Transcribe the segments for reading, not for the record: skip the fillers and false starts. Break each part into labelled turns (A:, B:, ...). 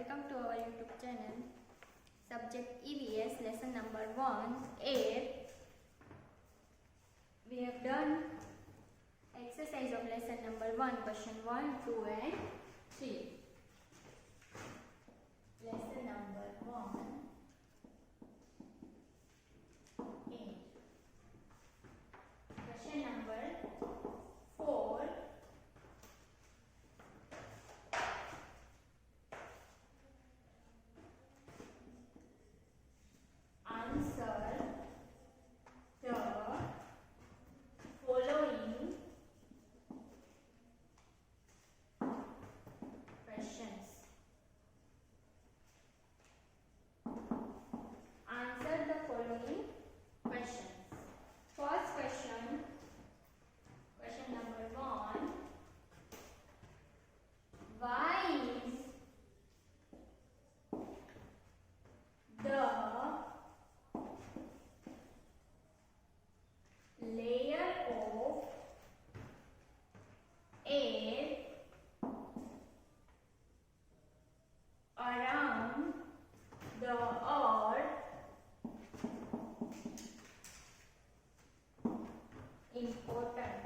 A: welcome to our YouTube channel. Subject EVS, lesson number 1, air. We have done exercise of lesson number 1, question 1, 2 and 3. Lesson number 1, air. Question number 4. Answer the following questions. Answer the following questions. First question, question number 1. Why is the layer of air around the earth important?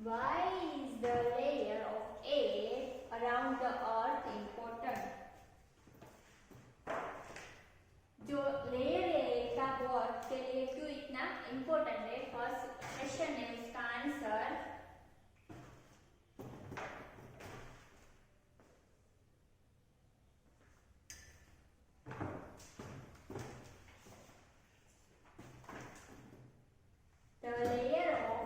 A: Why is the layer of air around the earth important? जो layer है का वो अर्थ के लिए क्यों इतना important है? First question है, उसका answer the layer of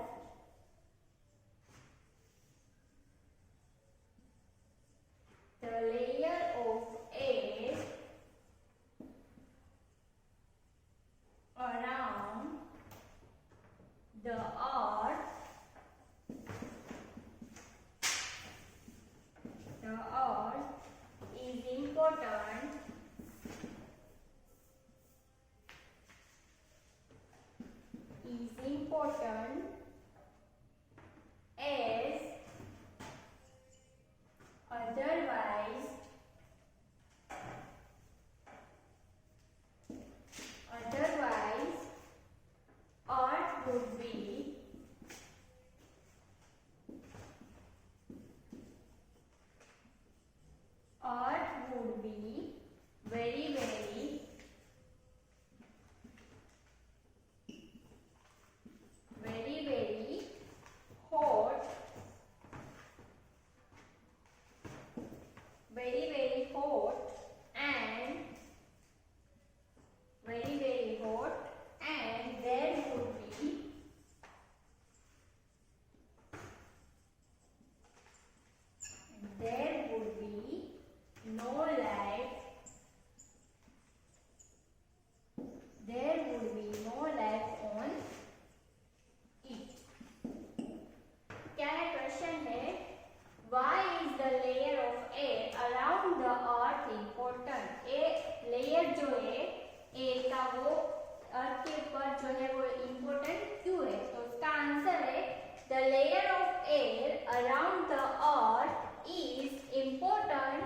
A: air around the earth is important as otherwise earth would be very hot, and there would be no life on it. क्या है क्वेश्चन है? Why is the layer of air around the earth important? ये layer जो है air का वो अर्थ के ऊपर जो है वो इम्पोर्टेंट क्यों है? तो उसका आंसर है the layer of air around the earth is important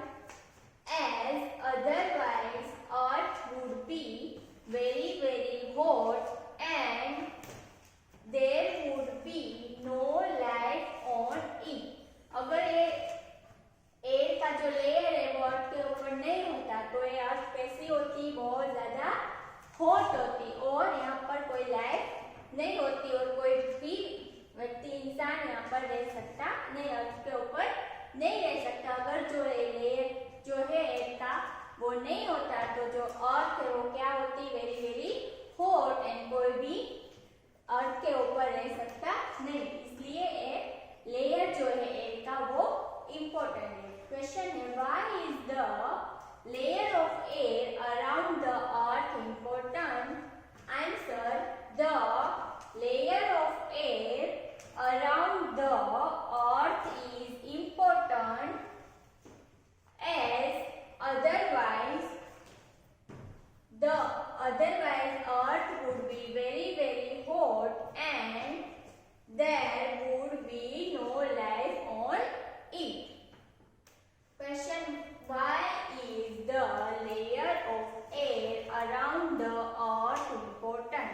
A: as otherwise earth would be very hot and there would be no life on it. अगर ये एयर का जो लेयर है वो अर्थ के ऊपर नहीं होता तो ये अर्थ कैसी होती? बहुत ज्यादा हॉट होती और यहाँ पर कोई लाइफ नहीं होती और कोई भी व्यक्ति इंसान यहाँ पर रह सकता नहीं, अर्थ के ऊपर नहीं रह सकता। अगर जो लेयर जो है एयर का वो नहीं होता तो जो अर्थ है वो क्या होती? वेरी हॉट एंड कोई भी अर्थ के ऊपर रह सकता नहीं, इसलिए लेयर जो है एयर का वो इम्पोर्टेंट है। क्वेश्चन है, why is the layer of air around the earth important? Answer, the layer of air around the earth is important as otherwise earth would be very hot and there would be no life on it. Question: why is the layer of air around the earth important?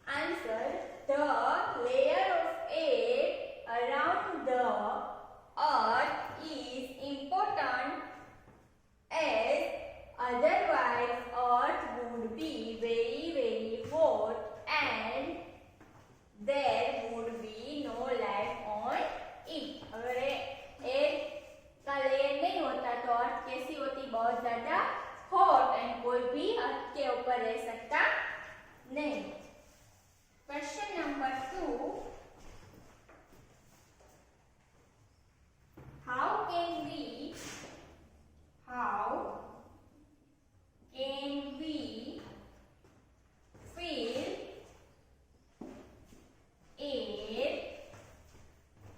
A: Answer: the layer of air around the earth is important as otherwise earth would be very hot and there would be no life on it. अगर air का layer नहीं होता तो अर्थ कैसी होती? बहुत ज्यादा hot and कोई भी अर्थ के ऊपर रह सकता नहीं. Question number 2. How can we fill air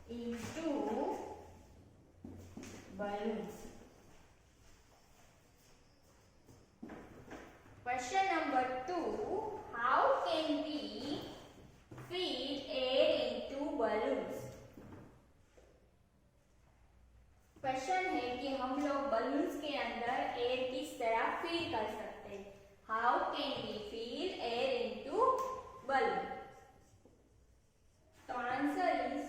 A: into balloons? Question number 2. How can we fill air into balloons? Question है कि हम लोग बलून्स के अंदर एयर किस तरह फील कर सकते हैं. How can we feel air into balloon? तो answer is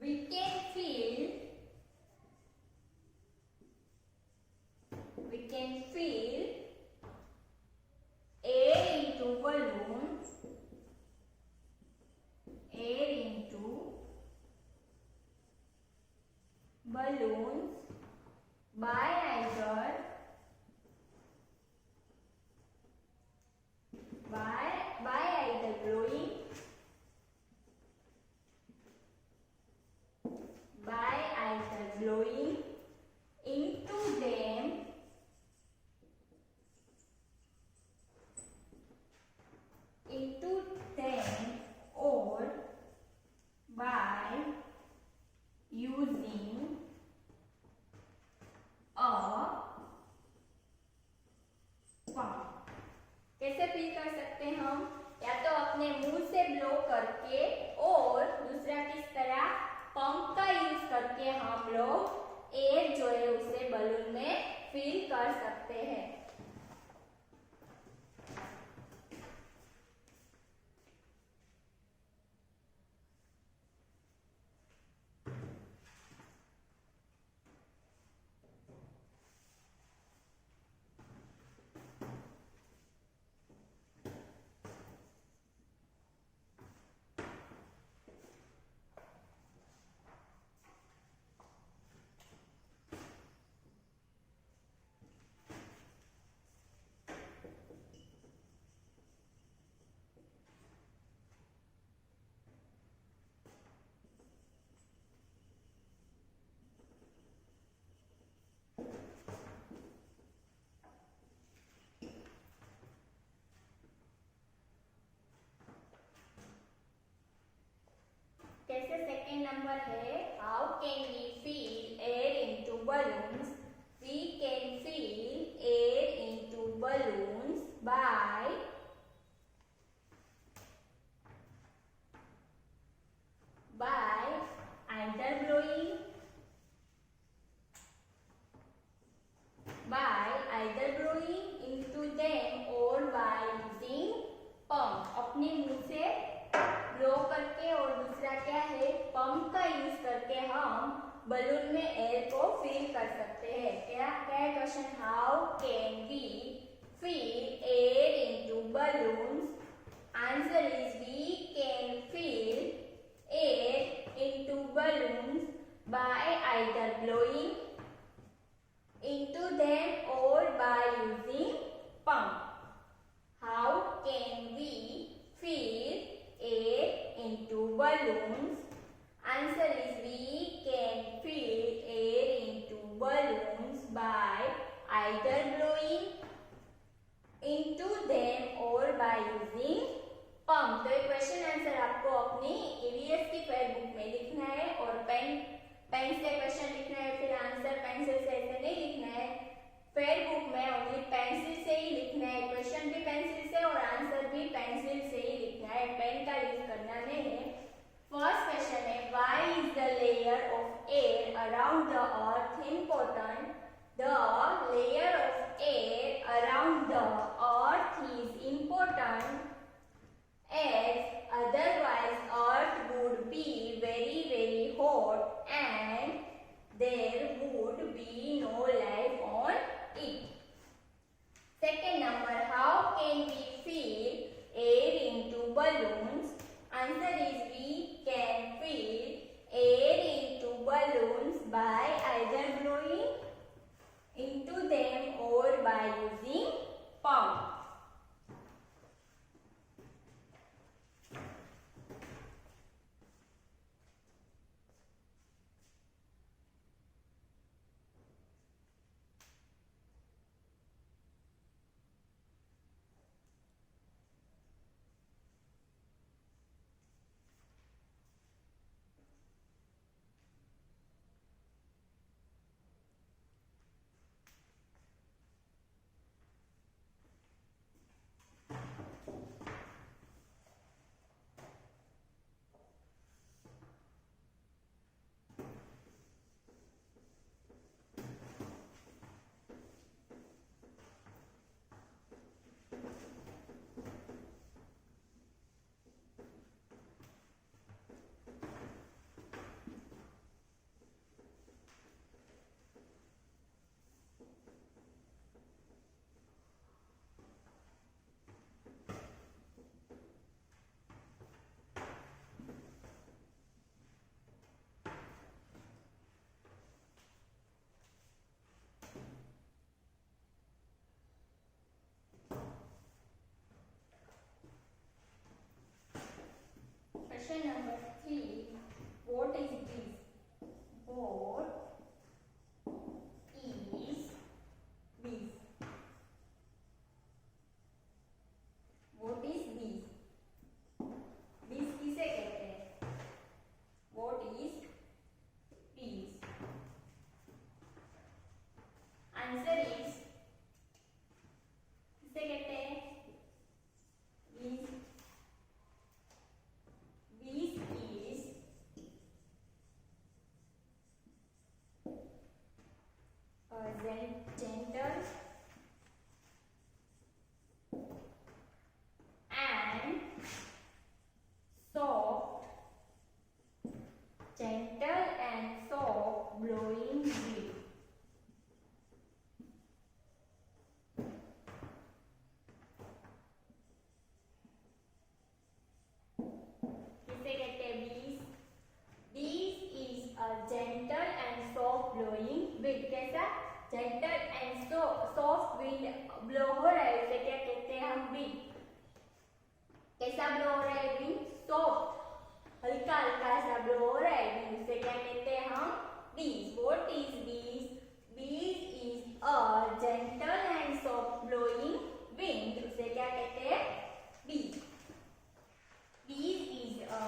A: we can feel air into balloons by either blowing into them or by using a pump. कैसे फील कर सकते हैं हम? या तो अपने मुंह से ब्लो करके और दूसरा किस तरह पंप का यूज करके हम लोग एयर जो है उसे बलून में फील कर सकते हैं. कैसे? सेकेंड नंबर है how can we feel air into balloons? We can fill air into balloons by either blowing into them or by using pump. अपने मुंह से ब्लो करके और दूसरा क्या है पंप का यूज करके हम बलून में एयर को फील कर सकते हैं. क्या है question? How can we feel air into balloons? Answer is we can feel air into balloons by either blowing into them or by using pump. How can we feel air into balloons? Answer is we can feel air into balloons by either blowing into them or by using pump. तो ये question answer आपको अपनी EVS की fair book में लिखना है और pen से क्वेश्चन लिखना है. फिर आंसर पेंसिल से ऐसे नहीं लिखना है. फेयर बुक में ओनली पेंसिल से ही लिखना है. क्वेश्चन भी पेंसिल से और आंसर भी पेंसिल से ही लिखना है. पेन का यूज करना नहीं. the earth is important, as otherwise earth would be very hot and there would be no life on it. Second number, how can we fill air into balloons? Answer is we can fill air into balloons by either blowing into them or by using pump. Question number 3. What is this? What is this? What is this? This किसे कहते हैं? What is this? Answer is किसे कहते हैं? This. This is a gentle and soft, blowing wind. किसे कहते हैं? Breeze. Breeze is a gentle and soft blowing wind. कैसा? Gentle and soft wind blow हो रहा है, उसे क्या कहते हैं हम? Wind. कैसा ब्लो हो रहा है विंड? सॉफ्ट, हल्का हल्का सा ब्लो हो रहा है विंड, उसे क्या कहते हैं हम? Breeze. What is breeze? Breeze is a gentle and soft blowing wind, उसे क्या कहते हैं? Breeze. Breeze is a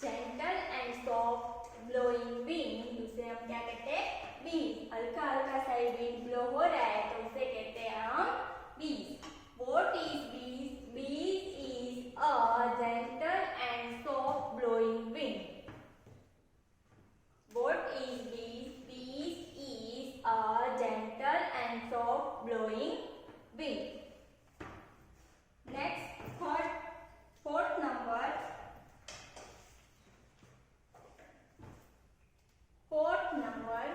A: gentle and soft blowing wind, उसे हम क्या कहते हैं? ब्रीज. हल्का हल्का सा विंड ब्लो हो रहा है तो उसे कहते हैं हम breeze. What is breeze? Breeze is a gentle and soft blowing wind. What is breeze? Breeze is a gentle and soft blowing wind. Next, fourth number. Fourth number.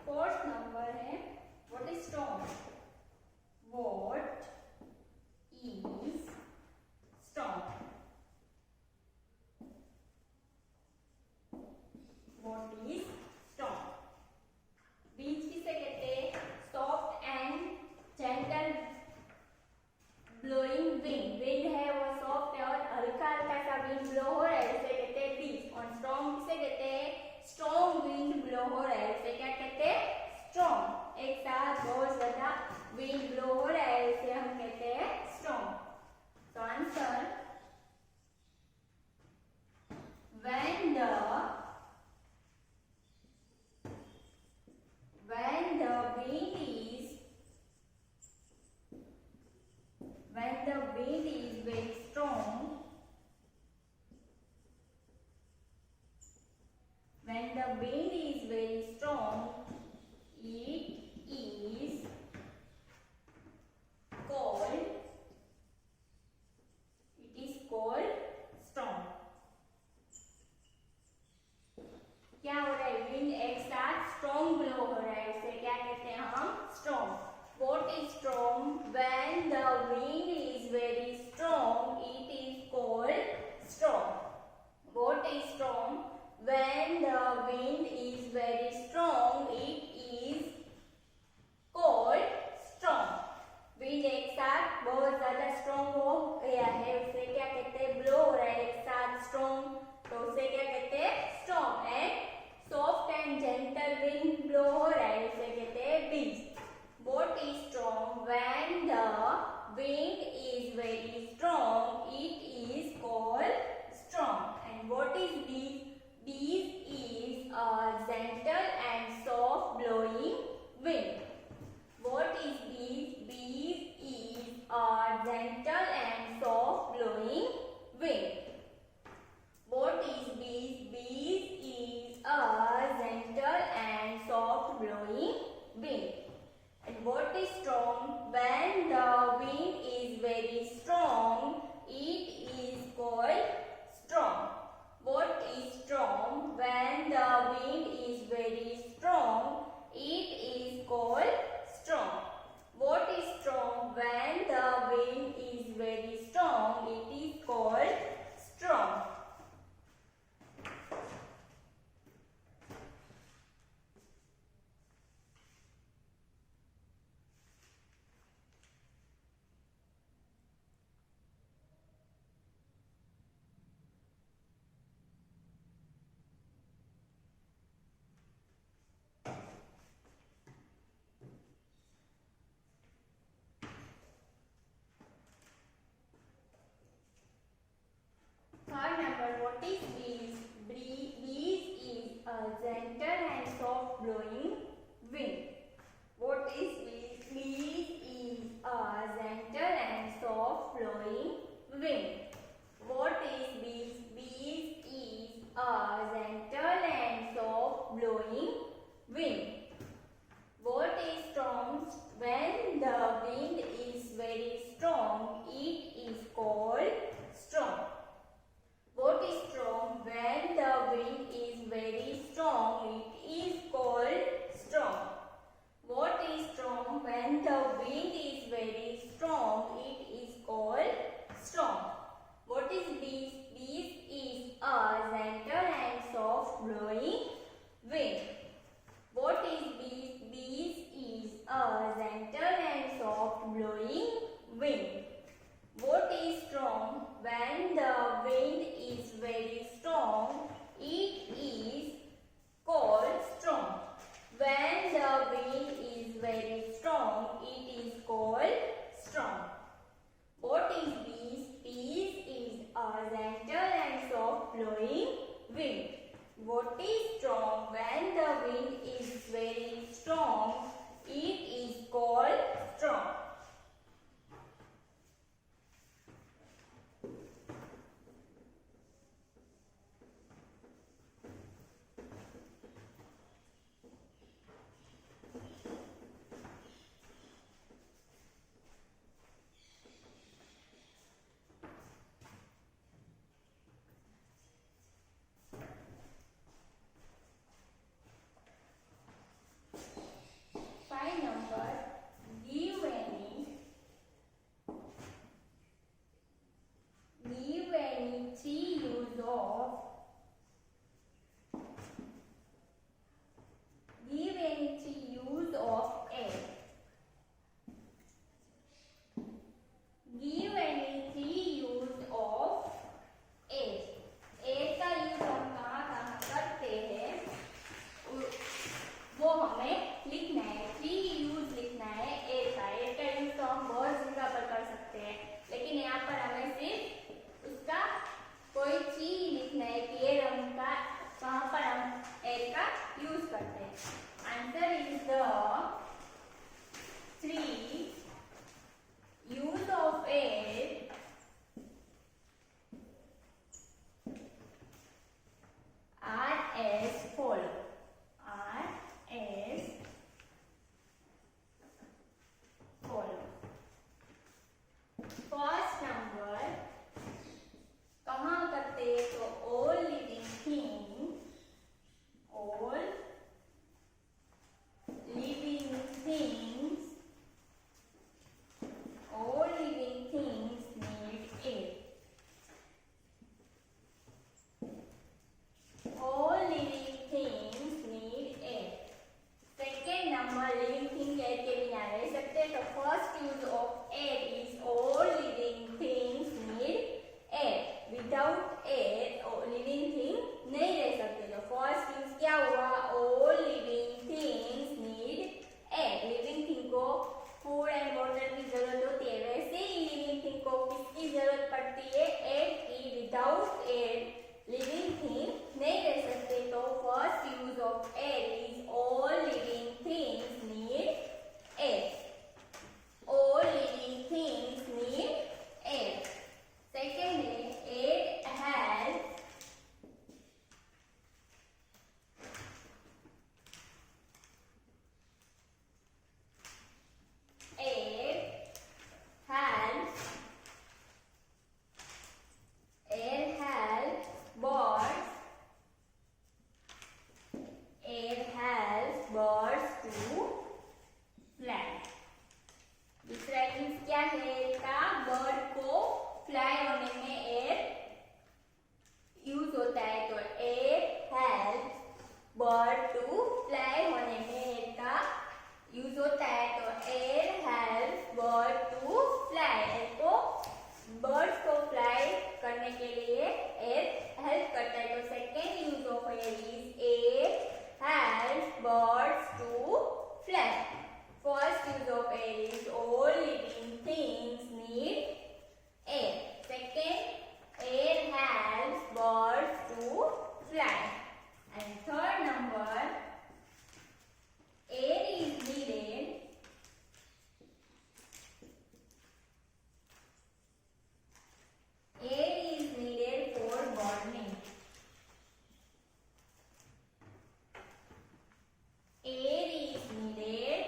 A: Fourth number है what is storm? What is storm? wind is very strong, it is called storm. क्या हो रहा है? Wind एक साथ strong blow हो रहा है, उसे क्या कहते हैं हम? Strong. What is storm? When the wind is very strong, it is called storm. What is storm? When the wind is very strong, it is called storm. Wind एक साथ बहुत ज्यादा स्ट्रॉन्ग हो गया है, उसे क्या कहते हैं? ब्लो हो रहा है एक साथ स्ट्रॉन्ग, तो उसे क्या कहते हैं? Storm. And soft and gentle wind blow हो रहा है, उसे कहते हैं bridge. What is storm? When the wind is very strong, it is called storm. And what is breeze? Breeze is a gentle and soft blowing wind. What is breeze? Breeze is a gentle and soft blowing wind. What is breeze? Breeze is a gentle and soft blowing wind. And what is storm? When the wind is very strong, it is called storm. What is storm? When the wind is very strong, it is called storm. What is storm? When the wind is very strong, it is called storm. Third number, what is breeze? Breeze is a gentle and soft blowing wind. What is breeze? Breeze is a gentle and soft blowing wind. What is breeze? Breeze is a gentle and soft blowing wind. What is storm? When the wind is very strong, it is called storm. What is storm? When the wind is very strong, it is called storm. What is storm? When the wind is very strong, it is called storm. What is breeze? Breeze is a gentle and soft blowing wind. What is breeze? Breeze is a gentle and soft blowing wind. What is storm? When the wind is very strong, it is called storm. When the wind is very strong, it is called storm. What is breeze? Breeze is a gentle and soft blowing wind. What is storm? When the wind is very strong, it is called storm. bird to fly होने में air का use होता है, तो air helps bird to fly. air को birds को fly करने के लिए air help करता है. तो second use of air is air helps birds to fly. First use of air is all living things need air. Second, air helps birds to fly. And third number, air is needed. Air is needed for burning. Air is needed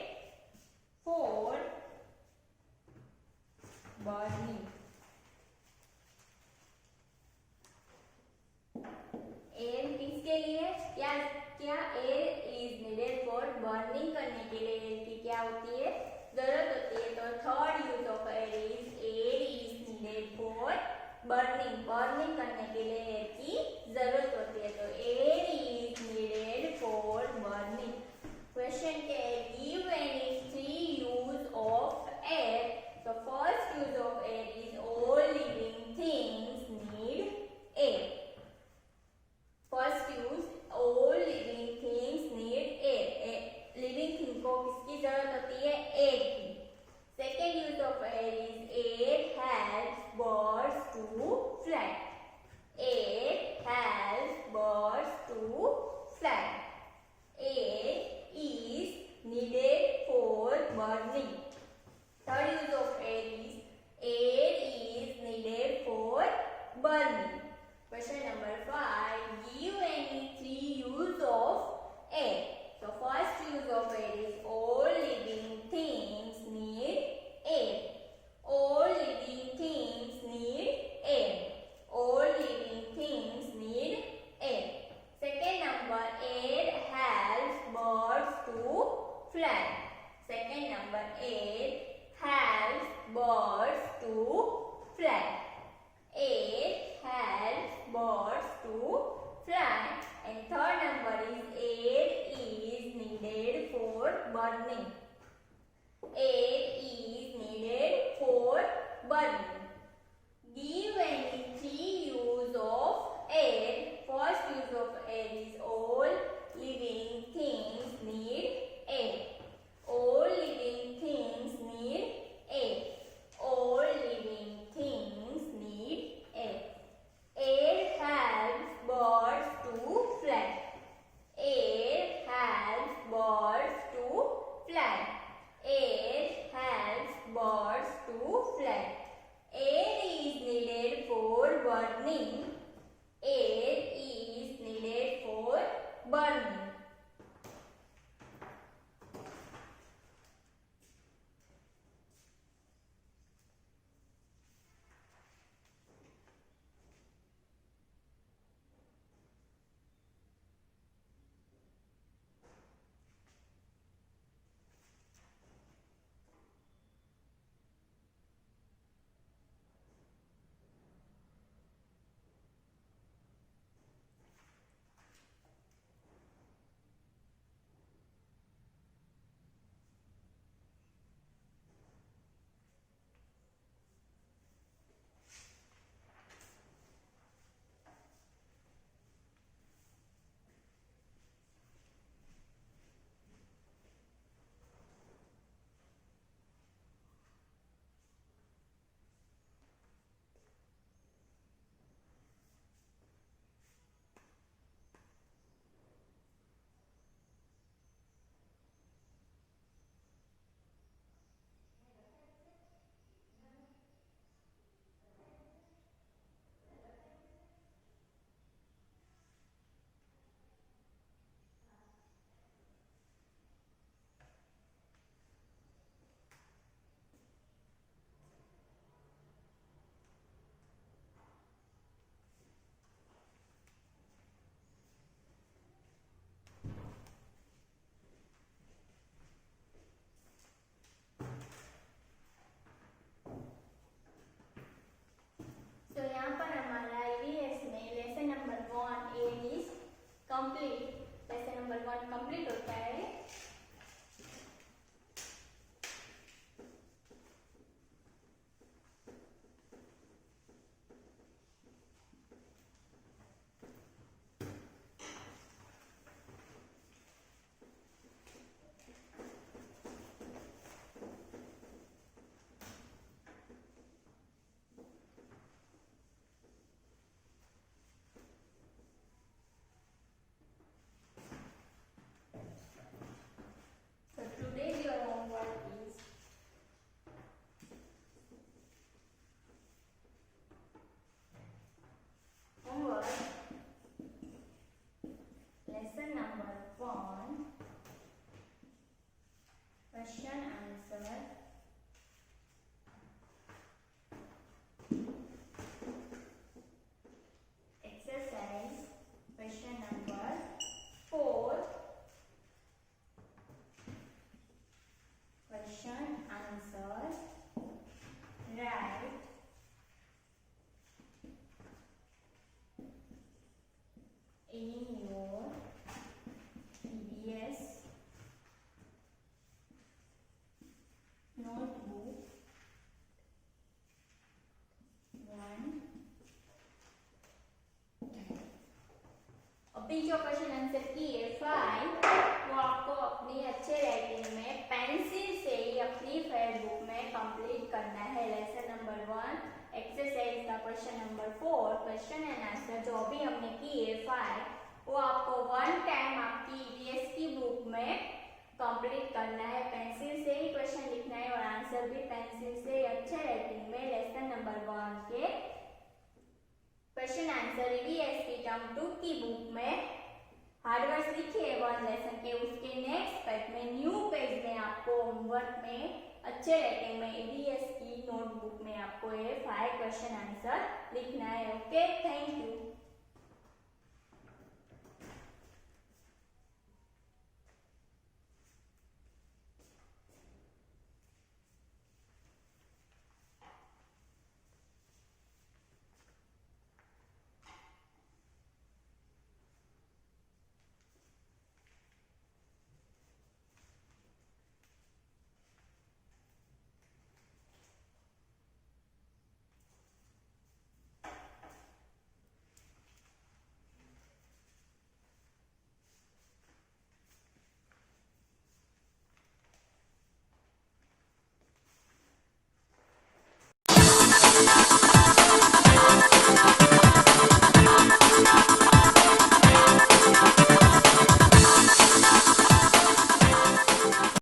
A: for burning. Air किसके लिए, क्या क्या air is needed for burning करने के लिए air की क्या होती है, जरूरत होती है. तो third use of air is needed for burning. Burning करने के लिए एयर की जरूरत होती है. तो air is needed for burning. Question के give any three use of air. तो first use of air is all living things need air. First use, all living things need air. Living thing को किसकी जरूरत होती है, air की. Second use of air is air helps birds to fly. Air helps birds to fly. Air is needed for burning. Third use of air is needed for burning. Question number 5. Give any three use of air. So first use of air is all living things need air. All living things need air. All living things need air. Second number, air helps birds to fly. Second number, air helps birds to fly. Air helps birds to fly. And third number is air is needed for burning. Air is needed for burning. Give any three use of air. First use of air is all living things need air. All living things need air. All living things need air. Air helps birds to fly. Air helps birds to fly. Air helps birds to fly. Air is needed for burning. Air is needed for burning. complete. Lesson number 1 complete होता है। So today your homework is homework lesson number 1 question answer exercise question number 4 question answer write in your EVS notebook 1। अभी जो question answer किए 5 वो आपको अपनी अच्छे writing में पेंसिल से ही अपनी फेयर बुक में कंप्लीट करना है। लेसन नंबर 1 एक्सरसाइज का question number 4 question and answer जो अभी हमने किए 5 वो आपको 1 टाइम आपकी ईवीएस की बुक में कंप्लीट करना है। पेंसिल से ही क्वेश्चन लिखना है और आंसर भी पेंसिल से अच्छे राइटिंग में लेसन नंबर 1 के क्वेश्चन आंसर ईवीएस की टर्म 2 की बुक में हार्ड वर्ड्स लिखिए 1 लेसन के। उसके नेक्स्ट पेज में न्यू पेज में आपको होमवर्क में अच्छे राइटिंग में ईवीएस की नोटबुक में आपको ये 5 क्वेश्चन आंसर लिखना है। Okay, thank you.